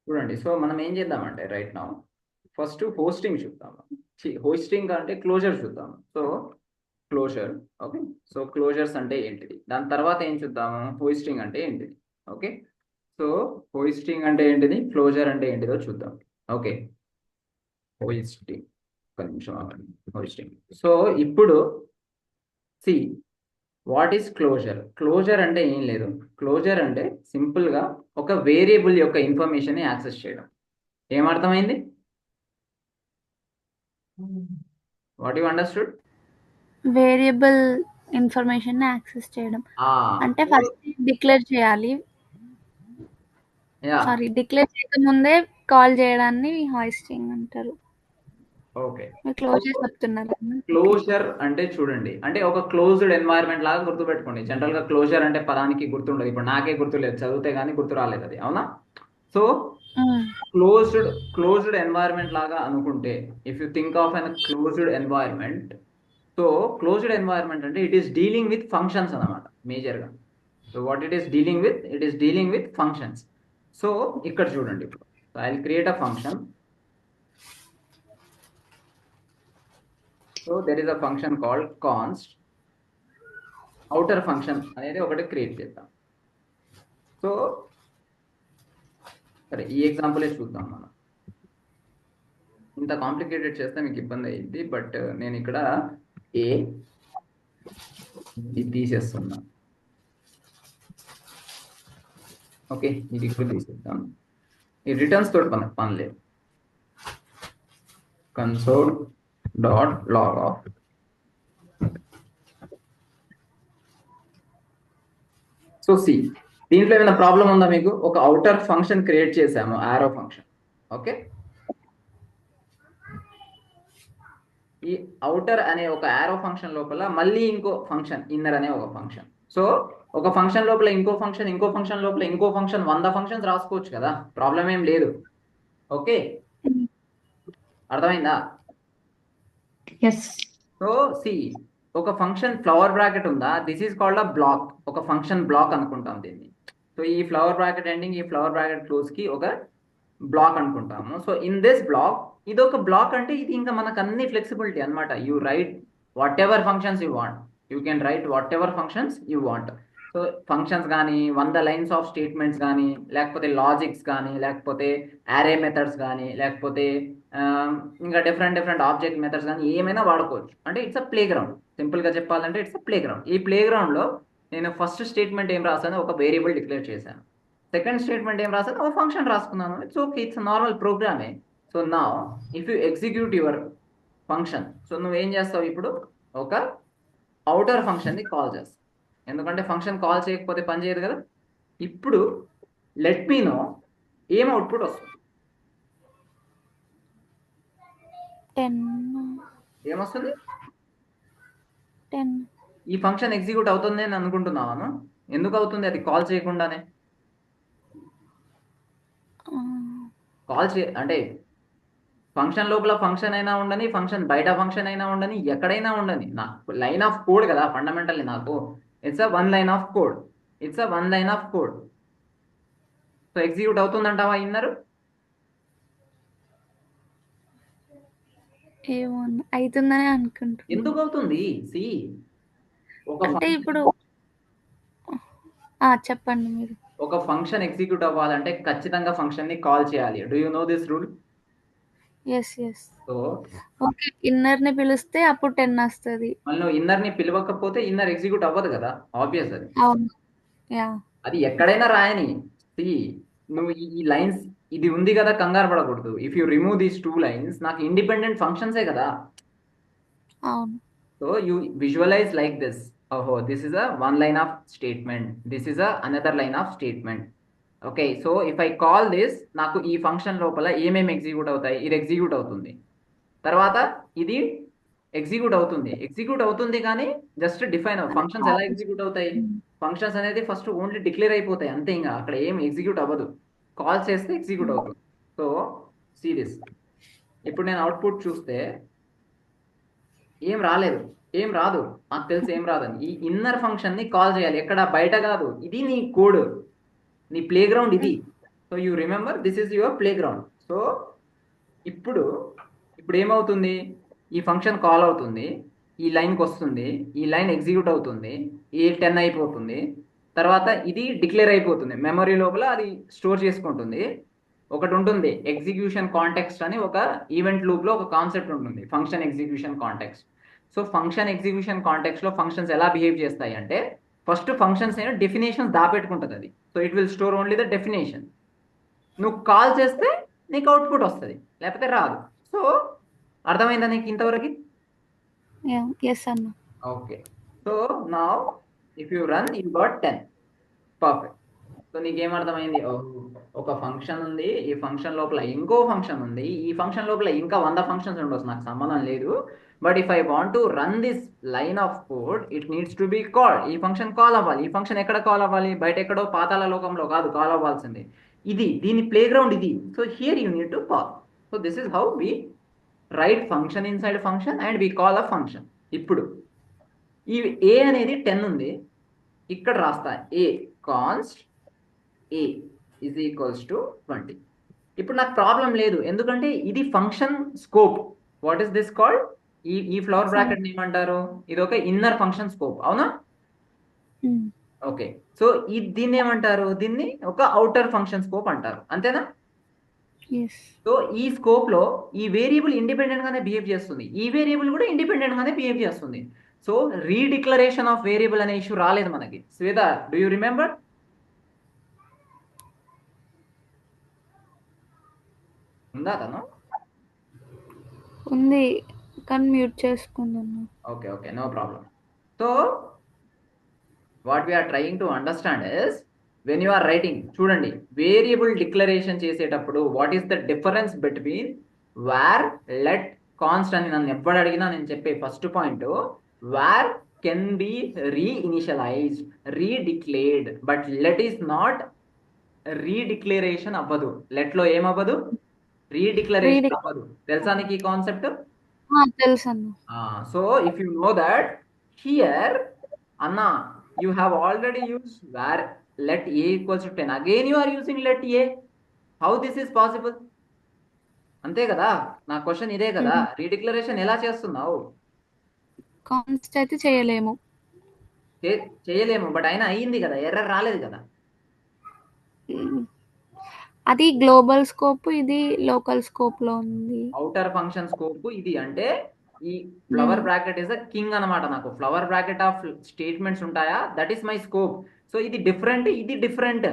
చూడండి. సో మనం ఏం చేద్దామంటే రైట్ నౌ ఫస్ట్ హోస్టింగ్ చూద్దాము. హోస్టింగ్ అంటే క్లోజర్ చూద్దాము. So closure. Okay. So closures అంటే ఏంటిది, దాని తర్వాత ఏం చూద్దాము, హోస్టింగ్ అంటే ఏంటిది. ఓకే. సో హోస్టింగ్ అంటే ఏంటిది, క్లోజర్ అంటే ఏంటిదో చూద్దాం. ఓకే. హోస్టింగ్, ఒక నిమిషం ఆగండి. హోస్టింగ్. సో ఇప్పుడు see what is closure. Closure అంటే ఏం లేదు. క్లోజర్ అంటే సింపుల్గా ఒక వేరియబుల్ యొక్క ఇన్ఫర్మేషన్ యాక్సెస్ చేయడం. ఏమర్థమైంది? What you understood? Variable information access చేయడం అంటే ఫస్ట్ డిక్లేర్ చేయాలి. యా. సారీ, డిక్లేర్ చేయకముందే కాల్ చేయడాన్ని హాయిస్టింగ్ అంటారు. ఓకే. మీరు క్లోజ్ చెప్తున్నారు. క్లోజర్ అంటే చూడండి, అంటే ఒక క్లోజ్డ్ ఎన్వైరన్మెంట్ లాగా గుర్తుపెట్టుకోండి. జనరల్ గా క్లోజర్ అంటే పదానికి గుర్తుండదు. ఇప్పుడు నాకే గుర్తులేదు, చదివితే కానీ గుర్తు రాలేదు అది, అవునా? సో క్లోజ్డ్ క్లోజ్డ్ ఎన్వైరన్మెంట్ లాగా అనుకుంటే, if you think of an closed environment, so closed environment అంటే it is dealing with functions అన్నమాట మేజర్గా. So what it is dealing with, it is dealing with functions. So ఇక్కడ చూడండి, ఇప్పుడు I will create a function. So there is a function called const. Outer function అనేది ఒకటి create చేద్దాం. So సరే, ఈ ఎగ్జాంపులే చూద్దాం మనం. ఇంత కాంప్లికేటెడ్ చేస్తే మీకు ఇబ్బంది అయ్యింది, బట్ నేను ఇక్కడ ఏ ఇది తీసేస్తున్నా. ఓకే, ఇది కూడా తీసేద్దాం. ఈ రిటర్న్స్ తోటి పని లేదు. Console dot log of. So see, దీంట్లో ఏమైనా ప్రాబ్లం ఉందా మీకు? ఒక అవుటర్ ఫంక్షన్ క్రియేట్ చేసాము, ఆరో ఫంక్షన్. ఓకే. ఈ అవుటర్ అనే ఒక ఆరో ఫంక్షన్ లోపల మళ్ళీ ఇంకో ఫంక్షన్ ఇన్నర్ అనే ఒక ఫంక్షన్. సో ఒక ఫంక్షన్ లోపల ఇంకో ఫంక్షన్, ఇంకో ఫంక్షన్ లోపల ఇంకో ఫంక్షన్, 100 ఫంక్షన్స్ రాసుకోవచ్చు కదా, ప్రాబ్లం ఏం లేదు. ఓకే, అర్థమైందా? సో సి, ఒక ఫంక్షన్ ఫ్లవర్ బ్రాకెట్ ఉందా, this is called a block. ఒక ఫంక్షన్ బ్లాక్ అనుకుంటాం దీన్ని. సో ఈ ఫ్లవర్ బ్రాకెట్ ఎండింగ్, ఈ ఫ్లవర్ బ్రాకెట్ క్లోజ్ కి ఒక బ్లాక్ అనుకుంటాము. సో ఇన్ దిస్ బ్లాక్, ఇది ఒక బ్లాక్ అంటే ఇది ఇంకా మనకు అన్ని ఫ్లెక్సిబిలిటీ అనమాట. You right what ever functions you want, you can write what ever functions you want. So functions కానీ, 100 లైన్స్ ఆఫ్ స్టేట్మెంట్స్ కానీ, లేకపోతే లాజిక్స్ కానీ, లేకపోతే యారే మెథడ్స్ కానీ, లేకపోతే ఇంకా డిఫరెంట్ డిఫరెంట్ ఆబ్జెక్ట్ మెథడ్స్ కానీ ఏమైనా వాడుకోవచ్చు. అంటే ఇట్స్ అ ప్లే గ్రౌండ్. సింపుల్గా చెప్పాలంటే ఇట్స్ అ ప్లే గ్రౌండ్. ఈ ప్లే గ్రౌండ్లో నేను ఫస్ట్ స్టేట్మెంట్ ఏం రాసాను, ఒక వేరియబుల్ డిక్లేర్ చేశాను. సెకండ్ స్టేట్మెంట్ ఏం రాసాను, ఒక ఫంక్షన్ రాసుకున్నాను. ఇట్స్ ఓకే, ఇట్స్ నార్మల్ ప్రోగ్రామే. సో నా if you execute your function, so నువ్వేం చేస్తావు ఇప్పుడు, ఒక అవుటర్ ఫంక్షన్ని కాల్ చేస్తావు. ఎందుకంటే ఫంక్షన్ కాల్ చేయకపోతే పని చేయదు కదా. ఇప్పుడు లెట్ మీ నో ఏం అవుట్పుట్ వస్తుంది, 10 ఏమొస్తుంది? 10 ఈ ఫంక్షన్ ఎగ్జిక్యూట్ అవుతుంది అని అనుకుంటున్నాను. ఎందుకు అవుతుంది అది కాల్ చేయకుండానే? కాల్ చే అంటే ఫంక్షన్ లోపల ఫంక్షన్ అయినా ఉండని, ఫంక్షన్ బయట ఫంక్షన్ అయినా ఉండని, ఎక్కడైనా ఉండని, నాకు లైన్ ఆఫ్ కోడ్ కదా ఫండమెంటల్లీ. నాకు it's a 1 line of code. It's a 1 line of code. So execute అవుతుందంటావా ఇన్నర్? ఏమో అవుతుందని అనుకుంటున్నాను. ఎందుకు అవుతుంది? సి, ఒక అంటే ఇప్పుడు చెప్పండి మీరు. ఒక ఫంక్షన్ ఎగ్జిక్యూట్ అవ్వాలంటే ఖచ్చితంగా ఫంక్షన్ ని కాల్ చేయాలి. Do you know this rule? Yes. So okay, ఇన్నర్ని పిలిస్తే అప్పుడు 10 వస్తుంది. మళ్ళీ నువ్వు ఇన్నర్ ని పిలవకపోతే ఇన్నర్ ఎగ్జిక్యూట్ అవ్వదు కదా, ఆబ్వియస్ అది. అవును. యా. అది ఎక్కడైనా రాయని. సి, నువ్వు ఈ లైన్స్, ఇది ఉంది కదా, కంగారు పడకూడదు. If you remove these 2 lines, నాకు ఇండిపెండెంట్ ఫంక్షన్సే కదా. అవును. So you visualise like this. ఓహో, this is a 1 line of statement, this is a another line of statement. Okay. So if I call this, నాకు ఈ ఫంక్షన్ లోపల ఏమేమి execute అవుతాయి, ఇది ఎగ్జిక్యూట్ అవుతుంది. తర్వాత ఇది ఎగ్జిక్యూట్ అవుతుంది. ఎగ్జిక్యూట్ అవుతుంది కానీ జస్ట్ డిఫైన్ ఫంక్షన్స్ ఎలా ఎగ్జిక్యూట్ అవుతాయి. ఫంక్షన్స్ అనేది ఫస్ట్ ఓన్లీ డిక్లేర్ అయిపోతాయి అంతే, ఇంకా అక్కడ ఏం ఎగ్జిక్యూట్ అవ్వదు. కాల్ చేస్తే ఎగ్జిక్యూట్ అవుతుంది. సో సీరియస్, ఇప్పుడు నేను అవుట్పుట్ చూస్తే ఏం రాలేదు, ఏం రాదు. నాకు తెలుసు ఏం రాదని. ఈ ఇన్నర్ ఫంక్షన్ ని కాల్ చేయాలి, ఎక్కడ, బయట కాదు. ఇది నీ కోడ్, నీ ప్లే గ్రౌండ్ ఇది. So you remember this is your play ground. So ఇప్పుడు ఇప్పుడు ఏమవుతుంది, ఈ ఫంక్షన్ కాల్ అవుతుంది, ఈ లైన్కి వస్తుంది, ఈ లైన్ ఎగ్జిక్యూట్ అవుతుంది, ఈ 10 అయిపోతుంది, తర్వాత ఇది డిక్లేర్ అయిపోతుంది మెమరీ లోపల, అది స్టోర్ చేసుకుంటుంది. ఒకటి ఉంటుంది ఎగ్జిక్యూషన్ కాంటెక్స్ట్ అని, ఒక ఈవెంట్ లూప్లో ఒక కాన్సెప్ట్ ఉంటుంది, function execution context. So function execution కాంటెక్స్ట్లో ఫంక్షన్స్ ఎలా బిహేవ్ చేస్తాయి అంటే, ఫస్ట్ ఫంక్షన్స్ అయినా డెఫినేషన్స్ దాపెట్టుకుంటుంది అది. So it will store only the definition. నువ్వు కాల్ చేస్తే నీకు అవుట్పుట్ వస్తుంది, లేకపోతే రాదు. సో అర్థమైందా నీకు ఇంతవరకు? ఎస్ అన్న. ఓకే. సో నా if you run you got 10. Perfect. So నీకేం అర్థమైంది? ఒక ఫంక్షన్ ఉంది, ఈ ఫంక్షన్ లోపల ఇంకో ఫంక్షన్ ఉంది, ఈ ఫంక్షన్ లోపల ఇంకా 100 ఫంక్షన్స్ ఉండొచ్చు, నాకు సంబంధం లేదు. But if I want to run this line of code, it needs to be called. ఈ ఫంక్షన్ కాల్ అవ్వాలి. ఈ ఫంక్షన్ ఎక్కడ కాల్ అవ్వాలి? బయట ఎక్కడో పాతాళ లోకంలో కాదు కాల్ అవ్వాల్సింది, ఇది దీని ప్లే గ్రౌండ్ ఇది. So here you need to call. So this is how we write function inside function and we call a function. ఇప్పుడు ఈ ఏ అనేది 10 ఉంది, ఇక్కడ రాస్తా a const a is equals to 20. ఇప్పుడు నాకు ప్రాబ్లం లేదు, ఎందుకంటే ఇది function scope. What is this called? ఈ ఫ్లవర్ బ్రాకెట్ ఏమంటారు? ఇది ఒక ఇన్నర్ ఫంక్షన్ స్కోప్, అవునా? ఓకే. సో దీన్ని ఏమంటారు? దీన్ని ఒక అవుటర్ ఫంక్షన్ స్కోప్ అంటారు, అంతేనా? సో ఈ స్కోప్ లో ఈ వేరియబుల్ ఇండిపెండెంట్ గానే బిహేవ్ చేస్తుంది, ఈ వేరియబుల్ కూడా ఇండిపెండెంట్ గానే బిహేవ్ చేస్తుంది. సో రీడిక్లరేషన్ ఆఫ్ వేరియబుల్ అనే ఇష్యూ రాలేదు మనకి. Shweta, do you remember? ఉందా తను? ఉంది కానీ మ్యూట్ చేసుకుంటున్నా. Okay okay, no problem. So what we're trying to understand is, when you are writing, చూడండి, వేరియబుల్ డిక్లరేషన్ చేసేటప్పుడు what is the difference between var, let, const అని నన్ను ఎప్పుడు అడిగినా నేను చెప్పే first point, var can be reinitialised, redeclared, but let is not. Redeclaration అవ్వదు let లో, ఏమవ్వదు? రీడిక్లరేషన్ అవ్వదు. తెలుసా నీకు ఈ కాన్సెప్ట్? తెలుసు అన్న. So if you know that, here అన్న you have already used where let a equals to 10, again you are using let a. how this is possible? అంతే కదా, నా క్వశ్చన్ ఇదే కదా. రీడిక్లరేషన్ ఎలా చేస్తున్నావు? కాన్స్ట్ అయితే చేయలేము. చేయలేము, బట్ అయినా అయ్యింది కదా, ఎర్రర్ రాలేదు కదా. అది గ్లోబల్ స్కోప్, ఇది లోకల్ స్కోప్ లో ఉంది. అవుటర్ ఫంక్షన్ స్కోప్ ఇది. అంటే ఈ flower bracket is a king అనమాట. నాకు ఫ్లవర్ బ్రాకెట్ ఆఫ్ స్టేట్మెంట్స్ ఉంటాయా, that is my scope. So ఇది డిఫరెంట్, ఇది డిఫరెంట్.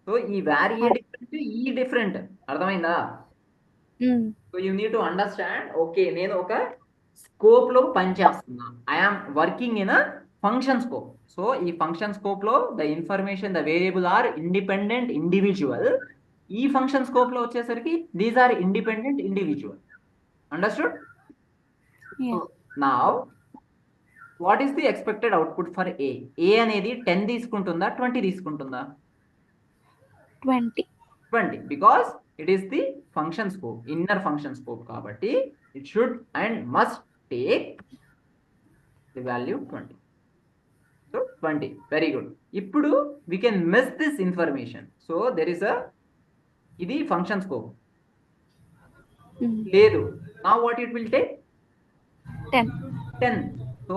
సో ఈ వేరియే డిఫరెంట్, ఈ డిఫరెంట్. అర్థమైందా? So you need to understand. Okay, నేను ఒక స్కోప్ లో పనిచేస్తున్నా, I am working in a function scope. So ఈ ఫంక్షన్ స్కోప్ లో the information, the variable are independent individual. ఈ ఫంక్షన్ స్కోప్ లో వచ్చేసరికి these are independent individual. Understood? Now what is the expected output for a? A అనేది 10 తీసుకుంటుందా, 20 తీసుకుంటుందా? 20, because it is the function scope, inner function scope. కాబట్టి it should and must take the value 20. So 20, very good. ఇప్పుడు we can miss this information. So there is a, ఇది function scope లేదు. Now what it will take? 10. So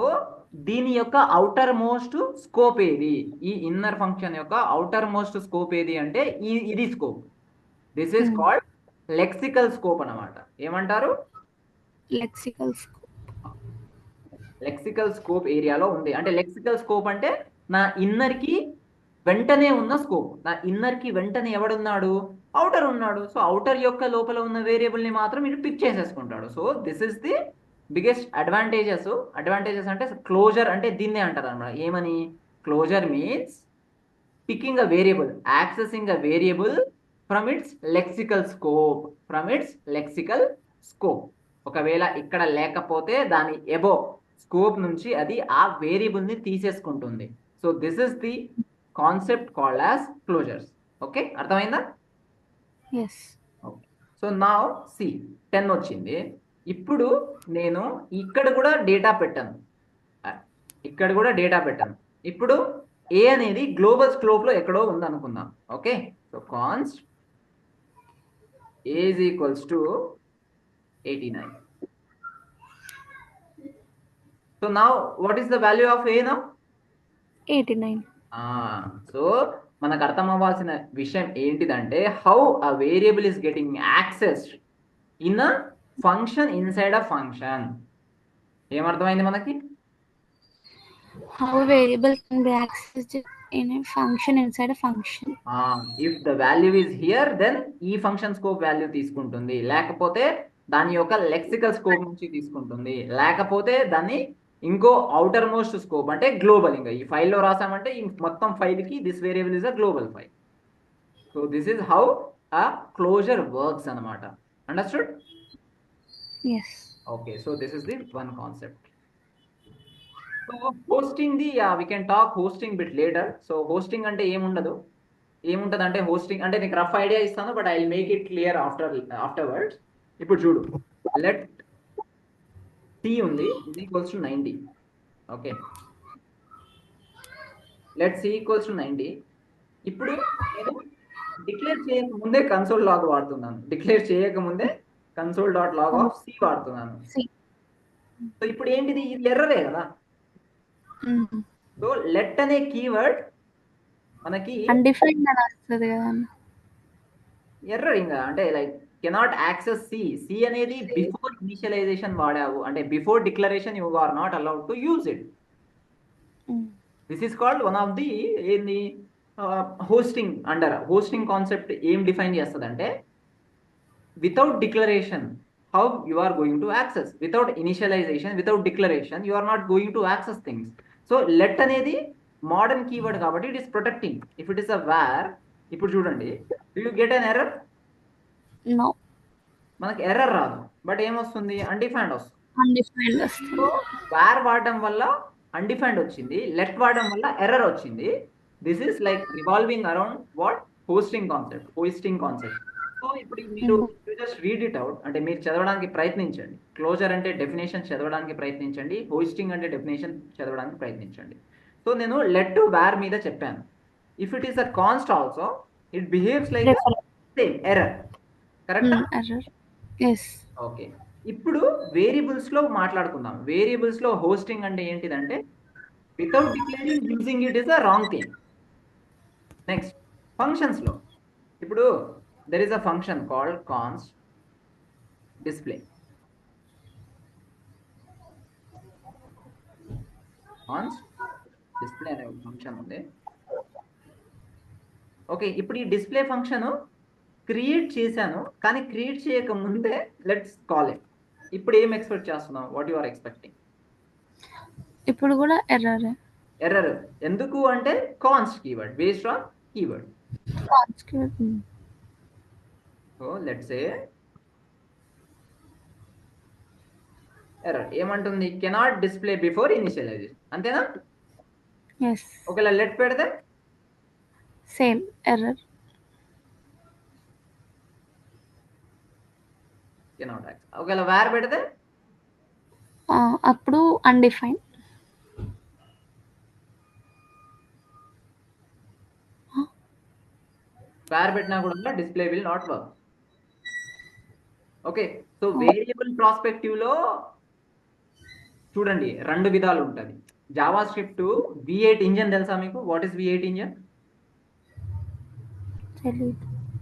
దీని యొక్క outer most scope ఏది? ఈ inner function యొక్క outer most scope ఏది అంటే ఇది scope. This is called lexical scope అన్నమాట. ఏమంటారు? లెక్సికల్ స్కోప్ ఏరియాలో ఉంది. అంటే లెక్సికల్ స్కోప్ అంటే నా ఇన్నర్ కి వెంటనే ఉన్న స్కోప్. నా ఇన్నర్ కి వెంటనే ఎవడున్నాడు? అవుటర్ ఉన్నాడు. సో అవుటర్ యొక్క లోపల ఉన్న వేరియబుల్ ని మాత్రం ఇటు పిక్ చేసేసుకుంటాడు. So this is the biggest advantages. అంటే క్లోజర్ అంటే దీన్నే అంటారు అన్నమాట. ఏమని? Closure means picking a variable, accessing a variable from its lexical scope. ఒకవేళ ఇక్కడ లేకపోతే దాని ఎబో స్కోప్ నుంచి అది ఆ వేరియబుల్ ని తీసేసుకుంటుంది. So this is the concept called as closures. Okay, అర్థమైందా? సో నౌ సి 10 వచ్చింది. ఇప్పుడు నేను ఇక్కడ కూడా డేటా పెట్టాను, ఇప్పుడు ఏ అనేది గ్లోబల్ స్కోప్ లో ఎక్కడో ఉంది అనుకుందాం. Okay, so const A is equals to 89. So now what is the value of A now? 89. So మనకు అర్థం అవ్వాల్సిన విషయం ఏంటిదంటే how a variable is getting accessed in a function inside a function. ఏమర్థమైంది మనకి? How a variable can be accessed in a function inside a function. If the value is here then ఈ function scope value తీసుకుంటుంది, లేకపోతే దాని యొక్క lexical scope నుంచి తీసుకుంటుంది, లేకపోతే దాన్ని ఇంకో అవుటర్ మోస్ట్ స్కోప్ అంటే గ్లోబల్. ఇంకా ఈ ఫైల్లో రాసామంటే ఈ మొత్తం ఫైల్కి this variable is a global file. So this is how a closure works అనమాట. Understood? Yes. Okay, so this is the one concept. So hoisting the we can talk hoisting bit later. So hoisting అంటే ఏముంటది అంటే hoisting అంటే నీకు rough idea ఇస్తాను, but I will make it clear afterwards. ఇప్పుడు చూడు, let C ఉంది ఇది equals to 90. Okay, let C equals to 90. ఇప్పుడు నేను డిక్లేర్ చేయకముందే కన్సోల్ లాగ్ వాడుతున్నాను, డిక్లేర్ చేయకముందే console dot log of C వాడుతున్నాను. సో ఇప్పుడు ఏంటిది, ఇది ఎర్రరే కదా. సో లెట్ అనే కీవర్డ్ మనకి అన్డిఫైన్డ్ అని వస్తుంది కదా, ఎర్రర్. ఇంకా అంటే లైక్ కెనాట్ యాక్సెస్ సి అనేది బిఫోర్ ఇనిషియలైజేషన్ వాడావు అంటే before declaration you are not allowed to use it. This is called one of the ఏంది హోస్టింగ్. అండర్ హోస్టింగ్ కాన్సెప్ట్ ఏం డిఫైన్ చేస్తుంది అంటే without declaration how you are going to access, without initialisation without declaration you are not going to access things. So let అనేది modern keyword కాబట్టి it is protecting. If it is a var, ఇప్పుడు చూడండి, do you get an error? No, మనకి error రాదు, but ఏమొస్తుంది, undefined వస్తుంది. Undefined వస్తుంది. So var వాడడం వల్ల అన్డిఫైన్డ్ వచ్చింది, లెట్ వాడడం వల్ల ఎర్రర్ వచ్చింది. This is like revolving around what hosting concept. So ఇప్పుడు మీరు జస్ట్ రీడ్ ఇట్ అవుట్, అంటే మీరు చదవడానికి ప్రయత్నించండి. క్లోజర్ అంటే డెఫినేషన్ చదవడానికి ప్రయత్నించండి, హోస్టింగ్ అంటే డెఫినేషన్ చదవడానికి ప్రయత్నించండి. సో నేను లెట్ టు వేర్ మీద చెప్పాను. If it is a const also it behaves like same error. కరెక్టా? ఓకే, ఇప్పుడు వేరియబుల్స్ లో మాట్లాడుకుందాం. వేరియబుల్స్ లో హోస్టింగ్ అంటే ఏంటిదంటే without declaring using it is a wrong thing. Next functions లో, ఇప్పుడు there is a function called const display. Const display అనే ఫంక్షన్ ఉంది. ఓకే, ఇప్పుడు ఈ డిస్ప్లే ఫంక్షన్ క్రియేట్ చేశాను, కానీ క్రియేట్ చేయక ముందే లెట్స్ కాల్ ఇట్. ఇప్పుడు ఏం ఎక్స్పెక్ట్ చేస్తున్నావు? What you are expecting? ఇప్పుడు కూడా ఎర్రర్. ఎందుకు అంటే const keyword based on keyword. So let's say error ఏమంటుంది, కెనాట్ డిస్ప్లే బిఫోర్ ఇనిషియలైజేషన్. అంతేనా? ఒకవేళ లెట్ పెడితే సేమ్ ఎర్రర్. Cannot access. ఒకవేళ వేర్ పెడితే అప్పుడు అన్డిఫైన్. వేర్ పెట్టినా కూడా display will not work. Okay, so variable prospective లో చూడండి రెండు విధాలు ఉంటుంది. జావా స్క్రిప్ట్ V8 ఇంజన్ తెలుసా మీకు? What is V8 engine?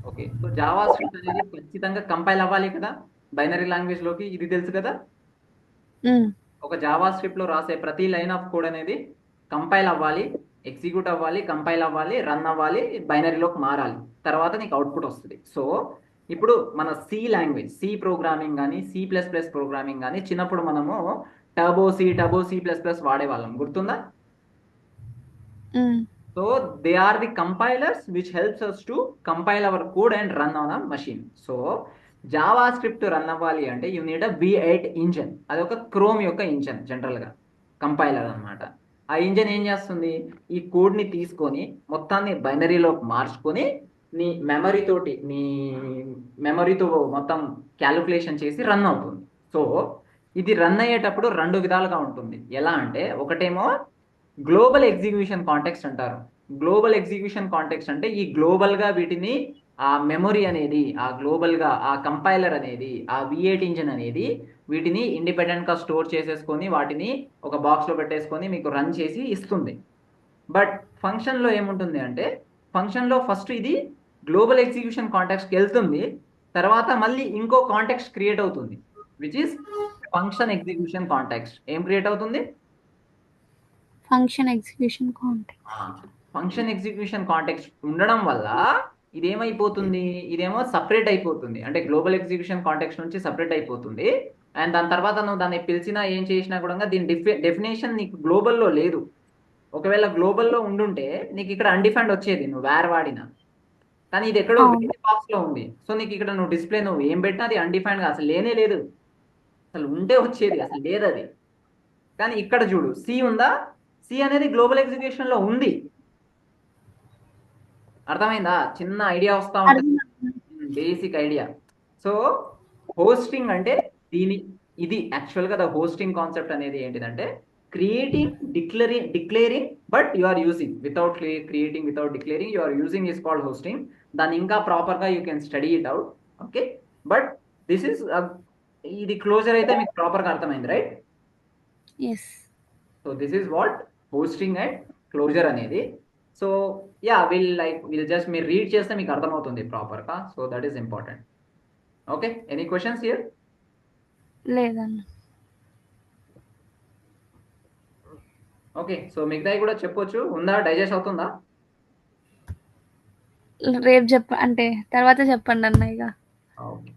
Okay, so Java script అనేది ఖచ్చితంగా కంపైల్ అవ్వాలి కదా బైనరీ లాంగ్వేజ్ లోకి, ఇది తెలుసు కదా. ఒక జావా స్క్రిప్ట్ లో రాసే ప్రతి లైన్ ఆఫ్ కోడ్ అనేది కంపైల్ అవ్వాలి, ఎగ్జిక్యూట్ అవ్వాలి, కంపైల్ అవ్వాలి, రన్ అవ్వాలి, బైనరీలోకి మారాలి, తర్వాత నీకు అవుట్పుట్ వస్తుంది. సో ఇప్పుడు మన సి లాంగ్వేజ్, సి ప్రోగ్రామింగ్ కానీ C++ ప్రోగ్రామింగ్ కానీ చిన్నప్పుడు మనము టర్బో C++ వాడేవాళ్ళం, గుర్తుందా? So they are the compilers which helps us to compile our code and run on a machine. So JavaScript run అవ్వాలి అంటే you need a V8 engine. అది ఒక క్రోమ్ యొక్క ఇంజన్, జనరల్గా కంపైలర్ అనమాట. ఆ ఇంజన్ ఏం చేస్తుంది, ఈ కోడ్ని తీసుకొని మొత్తాన్ని బైనరీలో మార్చుకొని నీ మెమరీతో మొత్తం క్యాలిక్యులేషన్ చేసి రన్ అవుతుంది. సో ఇది రన్ అయ్యేటప్పుడు రెండు విధాలుగా ఉంటుంది. ఎలా అంటే ఒకటేమో గ్లోబల్ ఎగ్జిక్యూషన్ కాంటెక్స్ట్ అంటారు. గ్లోబల్ ఎగ్జిక్యూషన్ కాంటెక్స్ట్ అంటే ఈ గ్లోబల్గా వీటిని ఆ మెమొరీ అనేది, ఆ గ్లోబల్గా ఆ కంపైలర్ అనేది, ఆ V8 ఇంజిన్ అనేది వీటిని ఇండిపెండెంట్గా స్టోర్ చేసేసుకొని వాటిని ఒక బాక్స్లో పెట్టేసుకొని మీకు రన్ చేసి ఇస్తుంది. బట్ ఫంక్షన్లో ఏముంటుంది అంటే, ఫంక్షన్లో ఫస్ట్ ఇది గ్లోబల్ ఎగ్జిక్యూషన్ కాంటెక్స్ట్కి వెళ్తుంది, తర్వాత మళ్ళీ ఇంకో కాంటెక్స్ట్ క్రియేట్ అవుతుంది, which is function execution context. ఏం క్రియేట్ అవుతుంది? Function execution context. Function execution context ఉండడం వల్ల ఇదేమైపోతుంది, ఇదేమో సపరేట్ అయిపోతుంది, అంటే గ్లోబల్ ఎగ్జిక్యూషన్ కాంటెక్స్ట్ నుంచి సపరేట్ అయిపోతుంది. అండ్ దాని తర్వాత నువ్వు దాన్ని పిలిచినా ఏం చేసినా కూడా దీని డెఫినేషన్ నీకు గ్లోబల్లో లేదు. ఒకవేళ గ్లోబల్లో ఉండుంటే నీకు ఇక్కడ అన్డిఫైన్డ్ వచ్చేది నువ్వు వేర్ వాడినా, కానీ ఇది ఎక్కడో అవును. వేరే బాక్స్ లో ఉంది. సో నీకు ఇక్కడ నువ్వు డిస్ప్లే నువ్వు ఏం పెట్టినా అది అన్డిఫైన్డ్ గా అసలు లేనే లేదు, అసలు ఉంటే వచ్చేది అసలు లేదు అది. కానీ ఇక్కడ చూడు, సి ఉందా, సి అనేది గ్లోబల్ ఎగ్జిక్యూషన్ లో ఉంది. అర్థమైందా? చిన్న ఐడియా వస్తా ఉంటుంది, బేసిక్ ఐడియా. సో హోస్టింగ్ అంటే దీని, ఇది యాక్చువల్గా ద హోస్టింగ్ కాన్సెప్ట్ అనేది ఏంటిదంటే creating, declaring but you are using without creating, without declaring you are using is called hoisting. దాన్ని ఇంకా ప్రాపర్గా you can study it out. Okay, but this is, ఇది క్లోజర్ అయితే మీకు ప్రాపర్గా అర్థమైంది, right? Yes. So this is what hoisting and closure అనేది. So yeah, will just మీరు రీడ్ చేస్తే మీకు అర్థమవుతుంది ప్రాపర్గా. So that is important. Okay, any questions here? లేదన్న. ఓకే, సో మిగతాయి కూడా చెప్పొచ్చు. ఉందా, డైజెస్ట్ అవుతుందా? రేపు అంటే తర్వాత చెప్పండి అన్న ఇక. ఓకే.